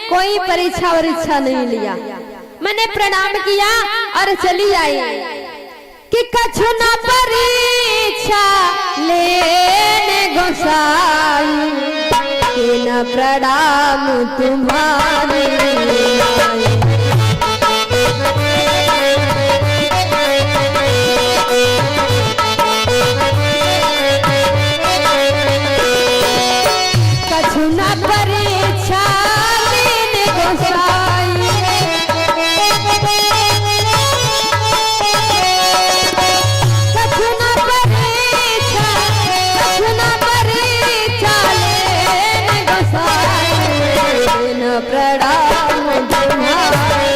कोई परीक्षा वरीक्षा नहीं लिया। मैंने प्रणाम किया और चली आई कि कछु न परीक्षा लेने गोसाई कि न प्रणाम तुम्हारे कछु न परीक्षा लेने गोसाई कछु न परीक्षा लेने गोसाई न प्रणाम तुम्हारे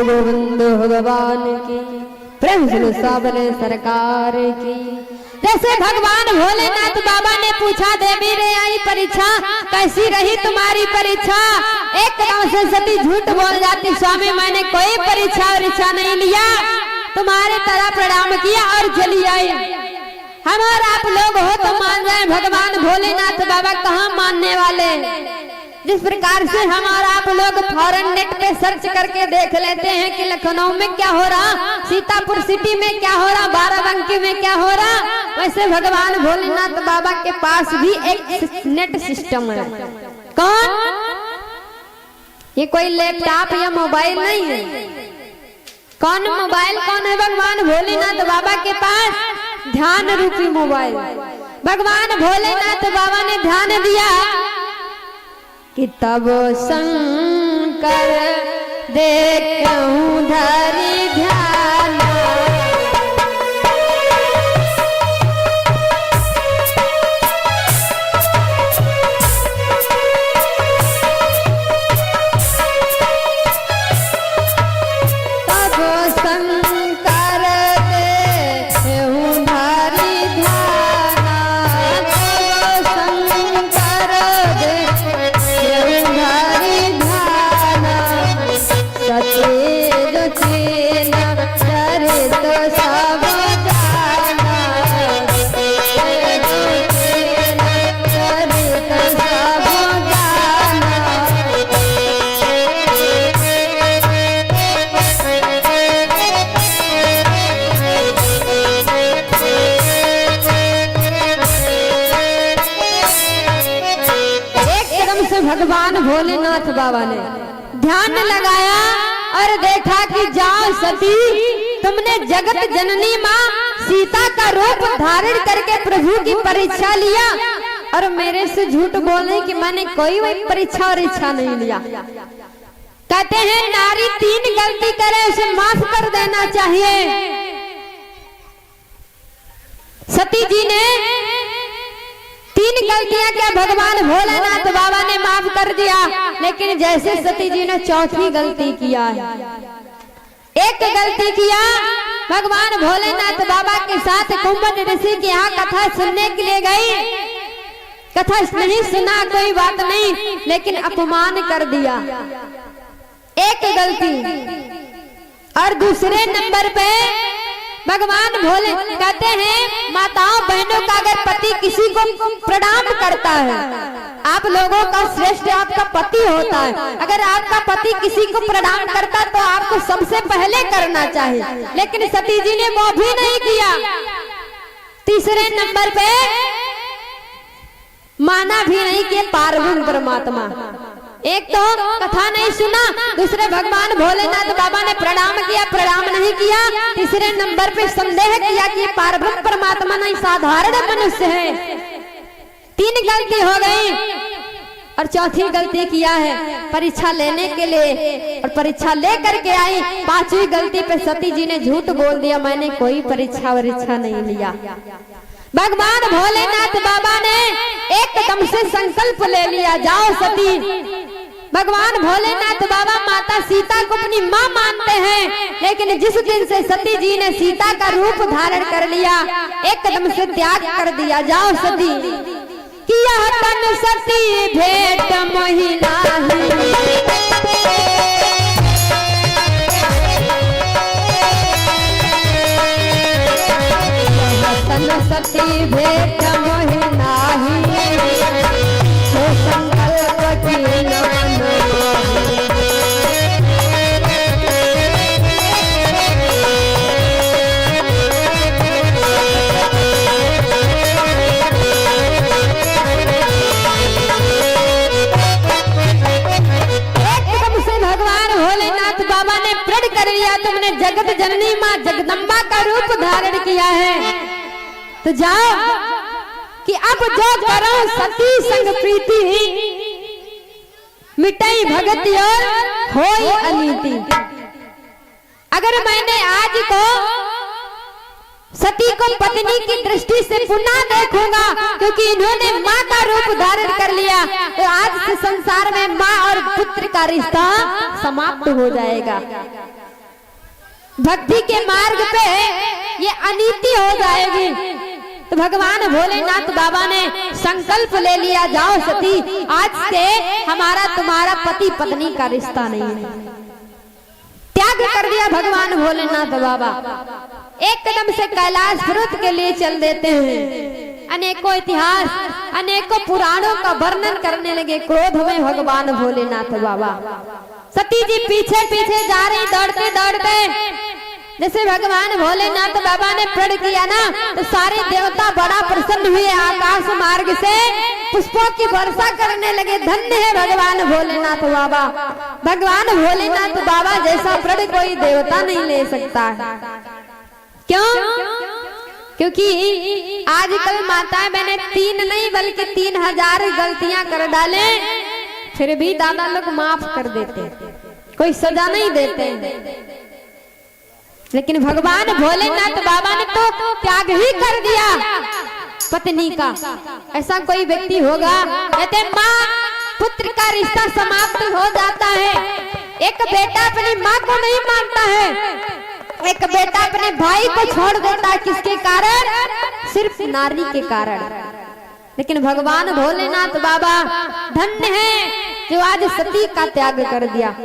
गोविंद भगवान की प्रेम सुनो साबरे सरकार की। जैसे भगवान भोलेनाथ बाबा ने पूछा देवी रे आई परीक्षा कैसी रही तुम्हारी परीक्षा? एकदम से सती झूठ बोल जाती स्वामी मैंने कोई परीक्षा वरीक्षा नहीं लिया, तुम्हारे तरह प्रणाम किया और चली आई। हम और आप लोग हो तो मान जाए भगवान भोलेनाथ बाबा कहाँ मानने वाले। जिस प्रकार से हम और आप लोग फॉरेन नेट पे सर्च करके देख लेते हैं कि लखनऊ में क्या हो रहा, सीतापुर सिटी में क्या हो रहा, बाराबंकी में क्या हो रहा, वैसे भगवान भोलेनाथ बाबा के पास भी एक नेट सिस्टम है। कौन? ये कोई लैपटॉप या मोबाइल नहीं है। कौन मोबाइल कौन है? भगवान भोलेनाथ बाबा के पास ध्यान रूपी मोबाइल। भगवान भोलेनाथ बाबा ने ध्यान दिया कि तब शंकर देखूं धरि ध्यान तब शंकर देखूं धरि ध्यान तब शंकर सचेत चेन चरित सब जाना चरित सब जाना। एकदम से भगवान भोलेनाथ बाबा ने ध्यान लगाया और देखा कि जाओ सती तुमने जगत जननी माँ सीता का रूप धारण करके प्रभु की परीक्षा लिया और मेरे से झूठ बोले कि मैंने कोई वही परीक्षा और इच्छा नहीं लिया। कहते हैं नारी 3 गलती करे उसे माफ कर देना चाहिए। सती जी ने 3 गलतियां क्या भगवान भोलेनाथ बाबा ने माफ कर दिया, लेकिन जैसे सती जी ने 4थी गलती किया है। एक गलती किया भगवान भोलेनाथ बाबा के साथ कुंभट ऋषि के यहाँ कथा सुनने के लिए गई। कथा नहीं सुना कोई बात नहीं, लेकिन अपमान कर दिया, एक गलती। और दूसरे नंबर पे भगवान भोले कहते हैं माताओं बहनों का अगर पति किसी को प्रणाम करता है, आप लोगों का श्रेष्ठ आपका पति होता है, अगर आपका पति किसी को प्रणाम करता तो आपको सबसे पहले करना चाहिए, लेकिन सती जी ने वो भी नहीं किया। तीसरे नंबर पे माना भी नहीं कि पार्वती परमात्मा। एक तो कथा नहीं सुना, दूसरे भगवान भोलेनाथ बाबा ने प्रणाम किया, प्रणाम नहीं किया, तीसरे नंबर पे संदेह किया कि पार्वती परमात्मा नहीं साधारण मनुष्य है। 3 गलती हो गई और 4थी गलती किया है परीक्षा लेने के लिए, और परीक्षा ले करके आई। 5वीं गलती पे सती जी ने झूठ बोल दिया, मैंने कोई परीक्षा वरीक्षा नहीं लिया। भगवान भोलेनाथ बाबा ने एकदम से संकल्प ले लिया, जाओ सती। भगवान भोलेनाथ बाबा माता सीता को अपनी माँ मानते हैं, लेकिन जिस दिन से सती जी ने सीता का रूप धारण कर लिया, एकदम से त्याग कर दिया, जाओ सती। किया तन सती भेंट महिला भेंट मोहि नाही, तो संकल्प की न मनवाही। तुमने जगत जननी माँ जगदम्बा का रूप धारण किया है, तो जाओ कि अब जो करो सती संग प्रीति, मिटाई भगति और होई अनीति। अगर मैंने आज को सती को पत्नी की दृष्टि से पुनः देखूंगा, क्योंकि इन्होंने माँ का रूप धारण कर लिया, तो आज से संसार में माँ और पुत्र का रिश्ता समाप्त हो जाएगा। भक्ति के मार्ग पे ये अनीति हो जाएगी। तो भगवान भोलेनाथ बाबा ने संकल्प ले लिया, जाओ सती, आज से हमारा तुम्हारा पति पत्नी का रिश्ता नहीं है। त्याग कर दिया भगवान भोलेनाथ बाबा, एक कदम से कैलाश पर्वत के लिए चल देते हैं। अनेकों इतिहास, अनेकों पुराणों का वर्णन करने लगे क्रोध में भगवान भोलेनाथ बाबा। सती जी पीछे पीछे जा रही, दौड़ते दौड़ते। जैसे भगवान भोलेनाथ बाबा ने प्रण किया ना, तो सारे देवता बड़ा प्रसन्न हुए, आकाश मार्ग से पुष्पों की वर्षा करने लगे। धन्य है भगवान भोलेनाथ बाबा। भगवान भोलेनाथ बाबा जैसा प्रण कोई देवता नहीं ले सकता है। क्यों? क्योंकि आजकल माताएं बहनें 3 नहीं बल्कि 3000 गलतियां कर डाले, फिर भी दादा लोग माफ कर देते, कोई सजा नहीं देते। लेकिन भगवान भोलेनाथ बाबा ने तो त्याग ही कर दिया पत्नी का। ऐसा कोई व्यक्ति होगा, कहते माँ पुत्र का रिश्ता समाप्त हो जाता है। एक बेटा अपनी माँ को नहीं मानता है, एक बेटा अपने भाई को छोड़ देता है, किसके कारण? सिर्फ नारी के कारण। लेकिन भगवान भोलेनाथ बाबा धन्य है जो आज सती का त्याग कर दिया।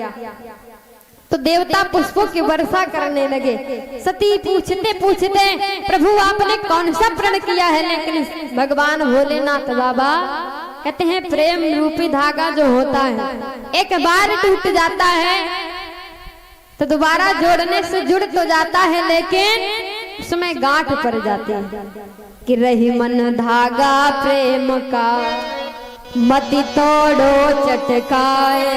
तो देवता पुष्पों की वर्षा करने लगे। सती पूछते पूछते प्रभु आपने कौन सा प्रण किया है? लेकिन भगवान भोलेनाथ बाबा कहते हैं प्रेम रूपी धागा जो होता है एक बार टूट जाता है तो दोबारा जोड़ने से जुड़ तो जाता है, लेकिन उसमें गांठ पड़ जाती है कि रही मन धागा प्रेम का, मति तोड़ो चटकाए,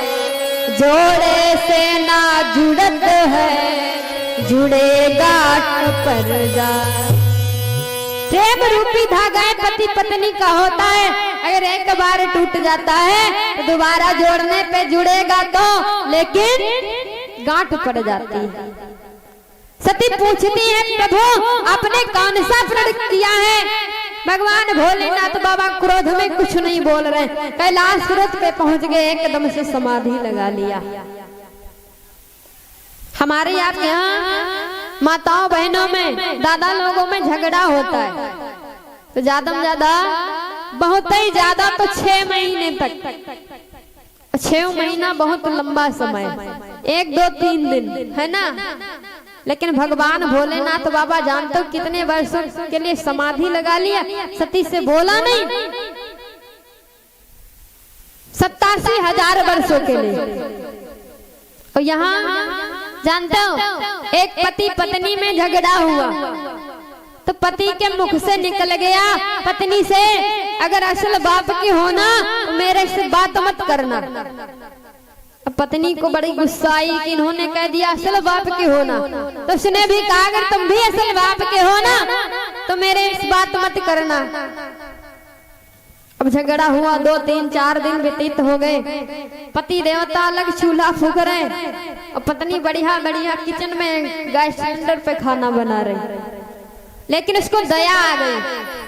जोड़े से ना जुड़त है, जुड़े गांठ पर जा। प्रेम रूपी धागा पति पत्नी का होता है, अगर एक बार टूट जाता है तो दोबारा जोड़ने पे जुड़ेगा तो, लेकिन गांठ पड़ जाती है। सती पूछती है प्रभु आपने कौन सा प्रण किया है? भगवान भोलेनाथ बाबा क्रोध में कुछ नहीं बोल रहे, कैलाश पर्वत पे पहुंच गए, एकदम से समाधि लगा लिया। हमारे यहाँ माताओं बहनों में दादा लोगों में झगड़ा होता है, तो ज्यादा में ज्यादा बहुत ही ज्यादा तो 6 महीने तक। 6 महीना बहुत लंबा समय, 1 2 3 दिन है ना। लेकिन भगवान भोलेनाथ बाबा जानते हो कितने वर्षों के लिए समाधि लगा लिया। सती से बोला नहीं, 87,000 वर्षों के लिए। और यहाँ जानते हो एक पति पत्नी में झगड़ा हुआ तो पति के मुख से निकल गया पत्नी से, अगर असल बाप की होना तो मेरे से बात मत करना। अब पत्नी को बड़ी गुस्सा आई कि इन्होंने कह दिया असल बाप के होना, तो उसने भी कहा अगर तुम भी असल बाप के हो ना तो मेरे इस बात मत करना। अब झगड़ा हुआ, 2 3 4 दिन व्यतीत हो गए। पति देवता अलग चूल्हा फूंक रहे और पत्नी बढ़िया बढ़िया किचन में गैस सिलेंडर पे खाना बना रही। लेकिन उसको दया आ गई,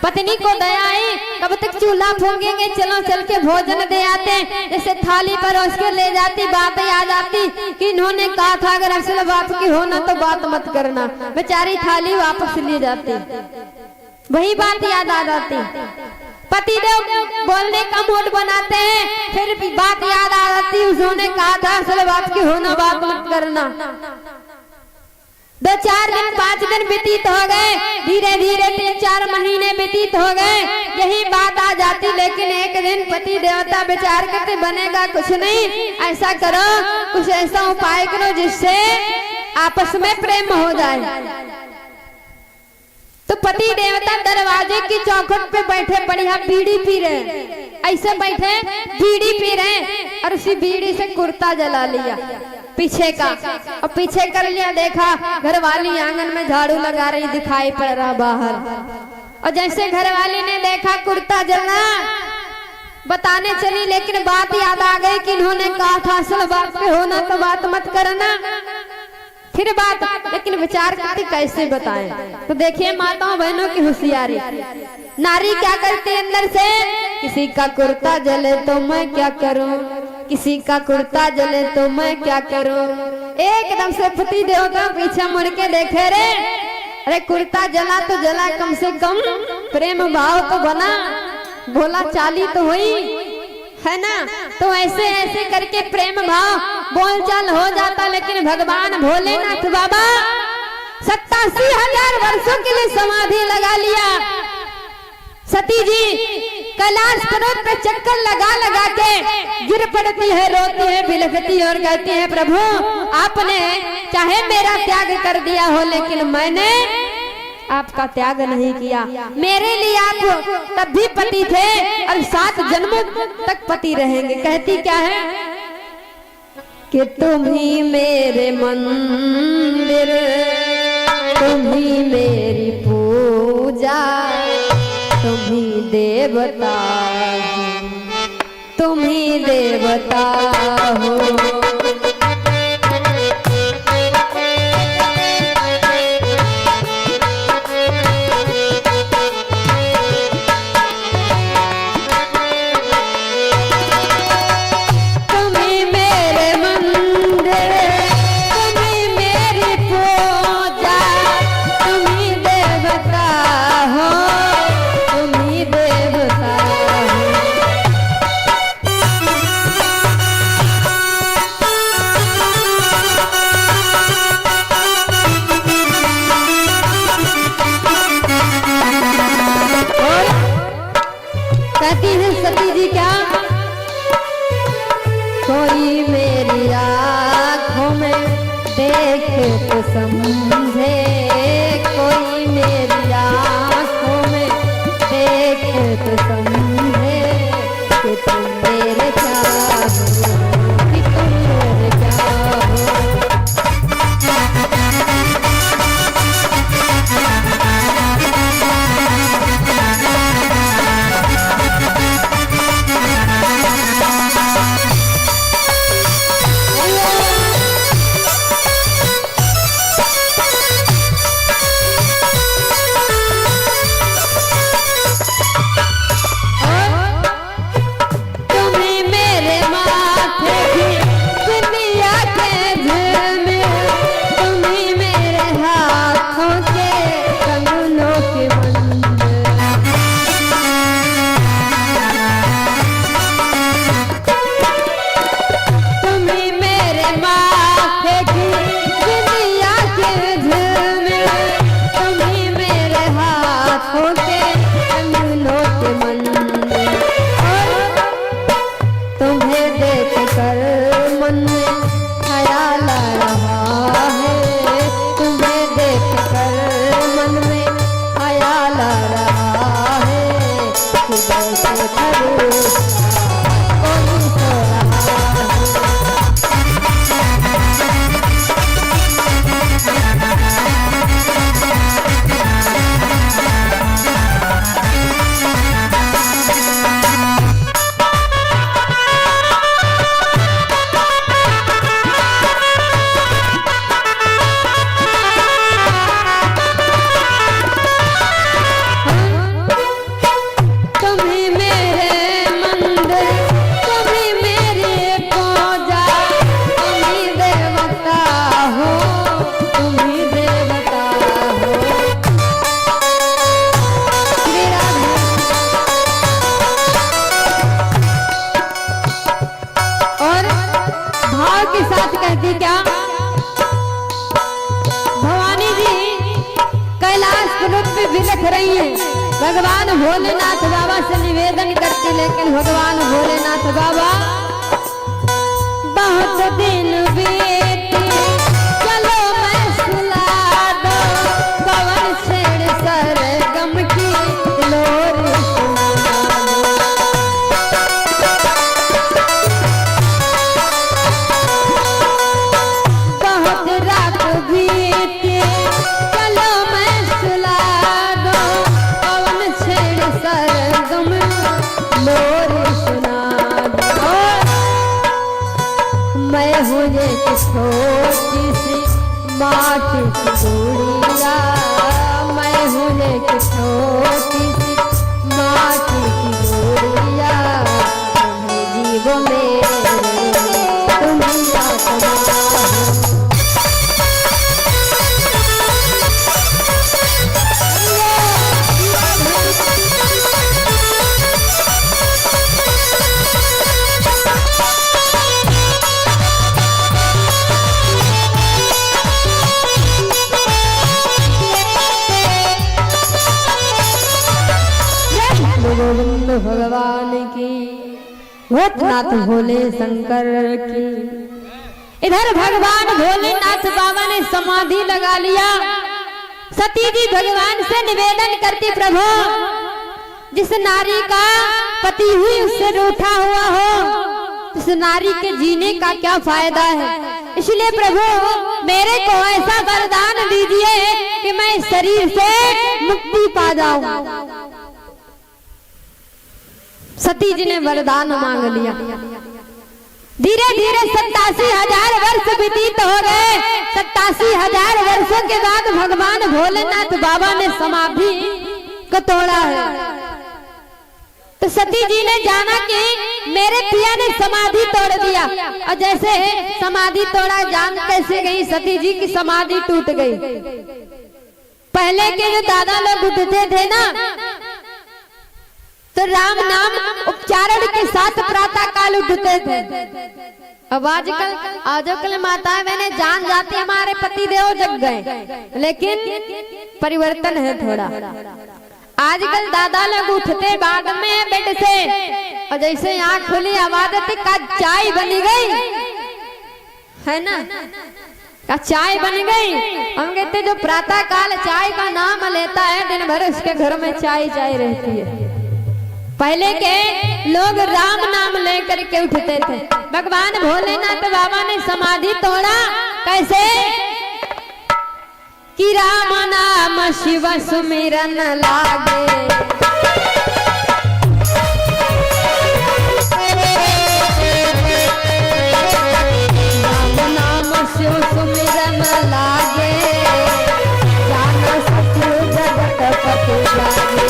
पत्नी को दया आई, कब तक चूल्हा फूंकेंगे, चलो चल के भोजन दे आते। जैसे थाली पर उसके ले जाती, बात याद आती कि इन्होंने कहा था अगर असल बाप की होना तो बात मत करना। बेचारी थाली वापस ले जाती, वही बात याद आ जाती। पति देव बोलने का मूड बनाते हैं, फिर भी बात याद आ जाती उन्होंने कहा था असल बाप की होना बात मत करना। 2 4 दिन 5 5 दिन व्यतीत हो गए, धीरे धीरे 3-4 महीने व्यतीत हो गए, यही बात आ जाती। लेकिन एक दिन पति देवता विचार करते बनेगा कुछ नहीं, ऐसा करो कुछ ऐसा उपाय करो जिससे आपस में प्रेम हो जाए। तो पति देवता दरवाजे की चौखट पे बैठे बढ़िया बीड़ी पी रहे, ऐसे बैठे बीड़ी पी रहे और उसी बीड़ी से कुर्ता जला लिया पीछे का, और पीछे कर लिया। देखा घरवाली आंगन में झाड़ू लगा रही, दिखाई पड़ रहा बाहर। और जैसे घरवाली ने देखा कुर्ता जलना, बताने चली, लेकिन बात याद आ गई कि इन्होंने कहा था असल बात पे होना तो बात मत करना। फिर बात, लेकिन विचार करती कैसे बताएं। तो देखिए माताओं बहनों की होशियारी, नारी क्या करती अंदर से, किसी का कुर्ता जले तो मैं क्या करूं, किसी का कुर्ता जले तो मैं क्या करूं। एकदम से पति देवता पीछे मुड़ के देखे रे, अरे कुर्ता जला तो जला, कम से कम प्रेम भाव तो बना, भोला चाली तो हुई है ना। तो ऐसे ऐसे करके प्रेम भाव बोलचाल हो जाता। लेकिन भगवान भोलेनाथ बाबा 87,000 वर्षों के लिए समाधि लगा लिया। सती जी कैलाश पर्वत पे चक्कर लगा लगा के गिर पड़ती है, रोती है, बिलखती और कहती है प्रभु आपने चाहे मेरा त्याग कर दिया हो, लेकिन मैंने आपका त्याग नहीं किया। मेरे लिए आप तब भी पति थे और 7 जन्मों तक पति रहेंगे। कहती क्या है कि तुम ही मेरे मंदिर, तुम ही मेरी पूजा, तुम ही देवता, तुम ही देवता हो। रूप में बिलख रही है। भगवान भोलेनाथ बाबा से निवेदन करती, लेकिन भगवान भोलेनाथ बाबा बहुत दिन बीते चलो मैं सुला दो, पवन छेड़ सरगम की लोर सुना दो। बहुत रात बीते चलो मैं सुला दो, पवन छेड़ सरगम लोर सुना दो। मैं हूँ एक छोटी सी माटी की गुड़िया, मैं हूँ एक छोटी सी माटी की गुड़िया, तुम्हें जीवो मेरे तुम्हें आत्मा हो। गोविंद भगवान की, भूतनाथ भोले शंकर की। इधर भगवान भोलेनाथ बाबा ने समाधि लगा लिया। सती जी भगवान से निवेदन करती, प्रभु जिस नारी का पति हुई उससे रूठा हुआ हो, उस नारी के जीने का क्या फायदा है। इसलिए प्रभु मेरे को ऐसा वरदान दीजिए कि मैं इस शरीर से मुक्ति पा जाऊं। सती जी ने वरदान मांग लिया। धीरे धीरे 87,000 वर्ष व्यतीत हो गए। 87,000 वर्षों के बाद भगवान भोलेनाथ बाबा ने समाधि को तोड़ा है। तो सती जी ने जाना कि मेरे पिया ने समाधि तोड़ दिया, और जैसे समाधि तोड़ा जान कैसे गई सती जी की समाधि टूट गई। पहले के जो दादा लोग उठते थे ना, तो राम नाम उच्चारण के साथ प्रातः काल उठते थे। अब आजकल माताएं बहने जान जाती हमारे पति देव जग गए, लेकिन परिवर्तन है थोड़ा। आजकल दादा लोग उठते बाद में बेड से, और जैसे आँख खुली आवाज आती का चाय बनी गई है ना, का चाय बन गई। हम कहते जो प्रातः काल चाय का नाम लेता है दिन भर उसके घर में चाय चाय रहती है। पहले के लोग राम नाम लेकर के उठते थे। भगवान भोलेनाथ बाबा ने समाधि तोड़ा कैसे कि राम नाम शिव सुमिरन लागे, राम नाम शिव सुमिरन लागे, जान सत्य जगत पति जागे।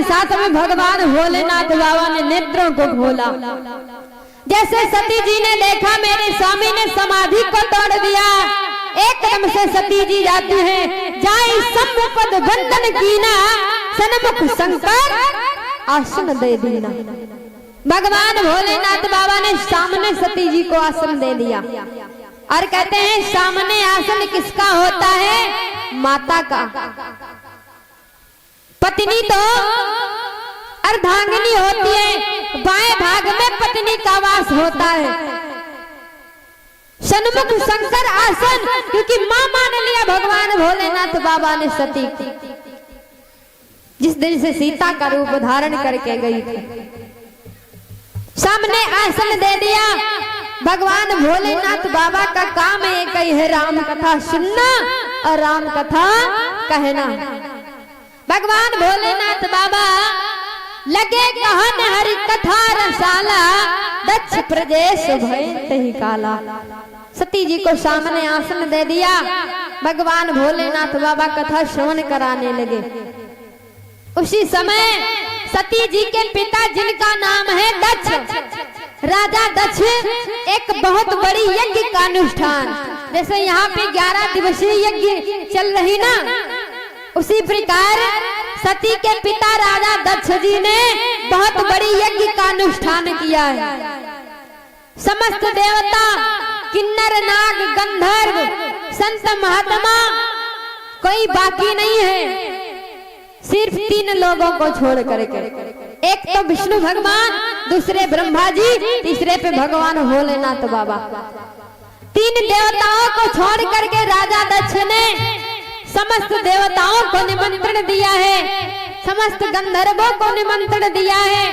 साथ में भगवान भोलेनाथ बाबा ने नेत्रों को खोला। जैसे सती जी ने देखा मेरे स्वामी ने समाधि को तोड़ दिया, एकदम से सती जी जाती है, जाई सम्मुपद बंधन कीना, सन्मुख शंकर आसन दे दीना। भगवान भोलेनाथ बाबा ने सामने सती जी को आसन दे दिया, और कहते हैं सामने आसन किसका होता है? माता का। पत्नी तो अर्धांगिनी होती है, बाएं भाग में पत्नी का वास होता है। सन्मुख शंकर आसन, क्योंकि मां मान लिया भगवान भोलेनाथ बाबा ने सती को, जिस दिन से सीता का रूप धारण करके गई थी। सामने आसन दे दिया। भगवान भोलेनाथ बाबा का काम एक ही है, राम कथा सुनना और राम कथा कहना। भगवान भोलेनाथ बाबा लगे कहन हरि कथा रसाला, दक्ष प्रदेश भय तही काला। सती जी को सामने आसन दे दिया, भगवान भोलेनाथ बाबा कथा श्रवण कराने लगे। उसी समय सती जी के पिता जिनका नाम है दक्ष, राजा दक्ष, एक बहुत बड़ी यज्ञ का अनुष्ठान, जैसे यहाँ पे 11 दिवसीय यज्ञ चल रही ना, उसी प्रकार सती के पिता राजा दक्ष जी ने बहुत बड़ी यज्ञ का अनुष्ठान किया है। समस्त देवता, किन्नर, नाग, गंधर्व, संत महात्मा कोई बाकी नहीं है, सिर्फ 3 लोगों को छोड़ करके। एक तो विष्णु भगवान, दूसरे ब्रह्मा जी, तीसरे पे भगवान भोलेनाथ बाबा। 3 देवताओं को छोड़ करके राजा दक्ष ने समस्त देवताओं को निमंत्रण दिया है, समस्त गंधर्वों को निमंत्रण दिया है,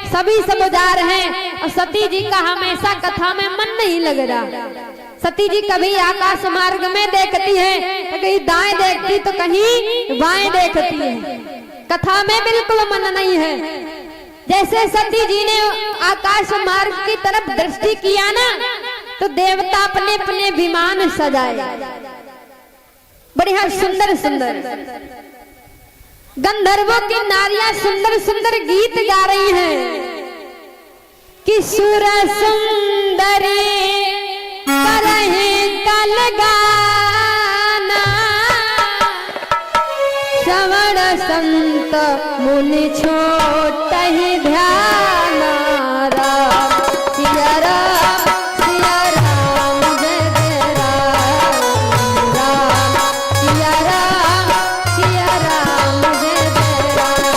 सभी सब जा रहे हैं। और सती जी का हमेशा कथा में मन नहीं लग रहा। सती जी कभी आकाश मार्ग में देखती है, तो कहीं दाएं देखती तो कहीं बाएं देखती है, कथा में बिल्कुल मन नहीं है। जैसे सती जी ने आकाश मार्ग की तरफ दृष्टि किया ना, तो देवता अपने अपने विमान सजाए, बढ़िया सुंदर सुंदर। गंधर्वों की नारियां सुंदर सुंदर गीत गा रही हैं कि सुर सुंदरी करहे कल गाना, श्रवण संत मुनि छोट ही ध्यान। राम सिया राम, सिया राम जय जय राम, राम सिया राम, सिया राम जय जय राम।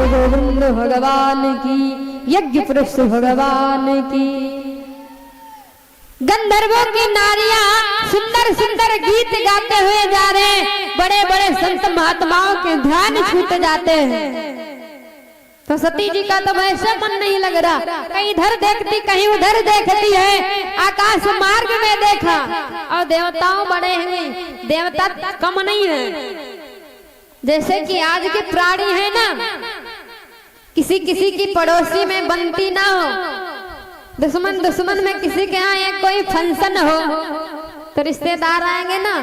गोविंद भगवान की, यज्ञ पुरुष भगवान की। गंधर्वों की नारियां सुंदर सुंदर गीत गाते हुए जा रहे हैं, बड़े बड़े संत महात्माओं के ध्यान छूट जाते हैं। तो सती जी का तो वैसे मन नहीं लग रहा, कहीं इधर देखती कहीं उधर देखती है। आकाश मार्ग में देखा, और देवताओं बड़े हुए, देवता कम नहीं है। जैसे कि आज के प्राणी है ना, किसी किसी की पड़ोसी में बनती ना हो, दुश्मन दुश्मन में किसी के यहाँ एक कोई फंक्शन हो, तो रिश्तेदार आएंगे ना,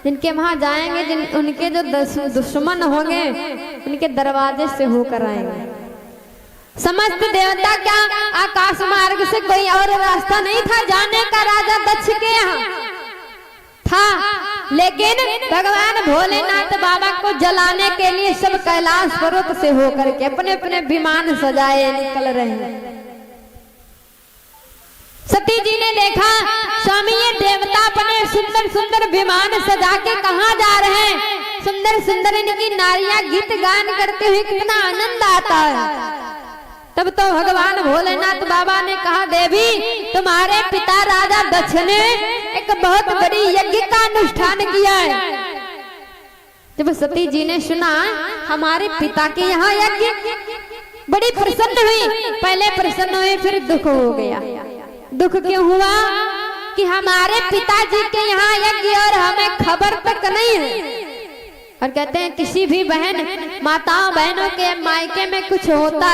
जिनके वहां जाएंगे, उनके जो दुश्मन होंगे उनके दरवाजे से होकर आएंगे। समस्त देवता क्या आकाश मार्ग से कोई और रास्ता नहीं था जाने का राजा दक्ष के यहाँ था, लेकिन भगवान भोलेनाथ बाबा को जलाने के लिए सब कैलाश पर्वत से होकर के अपने अपने विमान सजाए निकल रहे हैं। सती जी ने देखा स्वामी ये देवता अपने सुंदर सुंदर विमान सजा के कहाँ जा रहे हैं, सुंदर सुंदर इनकी नारियां गीत गान करते हुए कितना आनंद आता है। तब तो भगवान भोलेनाथ बाबा ने कहा, देवी तुम्हारे पिता राजा दक्ष ने एक बहुत बड़ी यज्ञ का अनुष्ठान किया है। जब सती जी ने सुना हमारे पिता के यहाँ यज्ञ, बड़ी प्रसन्न हुई। पहले प्रसन्न हुई, फिर दुख हो गया। दुख क्यों हुआ कि हमारे पिताजी के यहाँ यज्ञ और हमें खबर तक नहीं है। और कहते हैं किसी भी बहन माताओं बहनों के मायके में कुछ होता